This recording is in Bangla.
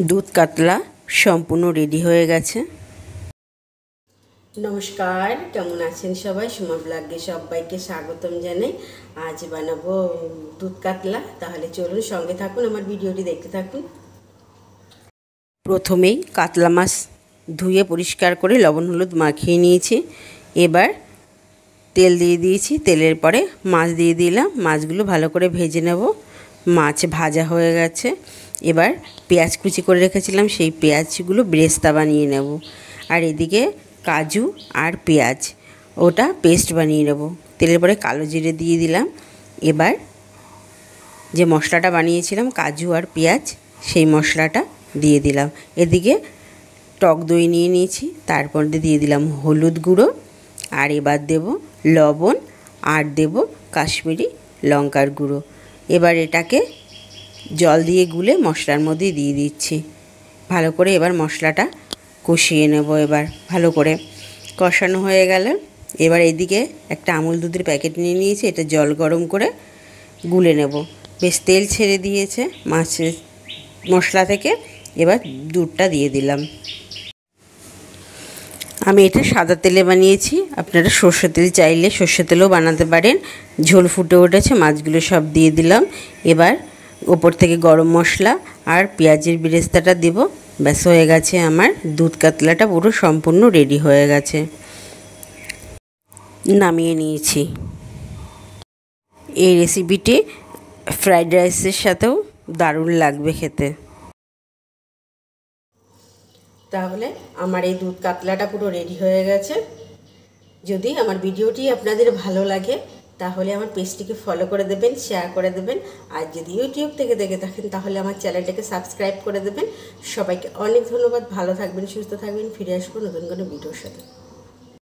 দুধ কাতলা সম্পূর্ণ রেডি হয়ে গেছে। নমস্কার, কেমন আছেন সবাই? সুমা ব্লগে সবাইকে স্বাগতম জানাই। আজ বানাবো দুধ কাতলা। তাহলে চলুন সঙ্গে থাকুন, আমার ভিডিওটি দেখতে থাকুন। প্রথমেই কাতলা মাছ ধুয়ে পরিষ্কার করে লবণ হলুদ মাখিয়ে নিয়েছি। এবার তেল দিয়ে দিয়েছি, তেলের পরে মাছ দিয়ে দিলাম। মাছগুলো ভালো করে ভেজে নেব। মাছ ভাজা হয়ে গেছে। এবার পেঁয়াজ কুচি করে রেখেছিলাম, সেই পেঁয়াজগুলো বেরেস্তা বানিয়ে নেব। আর এদিকে কাজু আর পেঁয়াজ ওটা পেস্ট বানিয়ে নেব। তেলের পরে কালো জিরে দিয়ে দিলাম। এবার যে মশলাটা বানিয়েছিলাম কাজু আর পেঁয়াজ, সেই মশলাটা দিয়ে দিলাম। এদিকে টক দই নিয়ে নিয়েছি, তারপর দিয়ে দিলাম হলুদ গুঁড়ো, আর এবার দেব লবণ, আর দেব কাশ্মীরি লঙ্কার গুঁড়ো। এবার এটাকে জল দিয়ে গুলে মশলার মধ্যে দিয়ে দিচ্ছি। ভালো করে এবার মশলাটা কষিয়ে নেব। এবার ভালো করে কষানো হয়ে গেল। এবার এদিকে একটা আমুল দুধের প্যাকেট নিয়ে নিয়েছি, এটা জল গরম করে গুলে নেব। বেশ তেল ছেড়ে দিয়েছে মাছের মশলা থেকে। এবার দুধটা দিয়ে দিলাম। আমি এটা সাদা তেলে বানিয়েছি, আপনারা সর্ষে তেল চাইলে সর্ষে তেলেও বানাতে পারেন। ঝোল ফুটে উঠেছে, মাছগুলো সব দিয়ে দিলাম। এবার ওপর থেকে গরম মশলা আর পেঁয়াজের বেরেস্তাটা দেব। ব্যাস হয়ে গেছে, আমার দুধ কাতলাটা পুরো সম্পূর্ণ রেডি হয়ে গেছে। নামিয়ে নিয়েছি। এই রেসিপিটি ফ্রাইড রাইসের সাথেও দারুণ লাগবে খেতে। তাহলে আমার এই দুধ কাতলাটা পুরো রেডি হয়ে গেছে। যদি আমার ভিডিওটি আপনাদের ভালো লাগে তাহলে আমার পেজটিকে ফলো করে দেবেন, শেয়ার করে দেবেন। আর যদি ইউটিউব থেকে দেখে থাকেন তাহলে আমার চ্যানেলটাকে সাবস্ক্রাইব করে দেবেন। সবাইকে অনেক ধন্যবাদ। ভালো থাকবেন, সুস্থ থাকবেন। ফিরে আসবো নতুন কোনো ভিডিওর সাথে।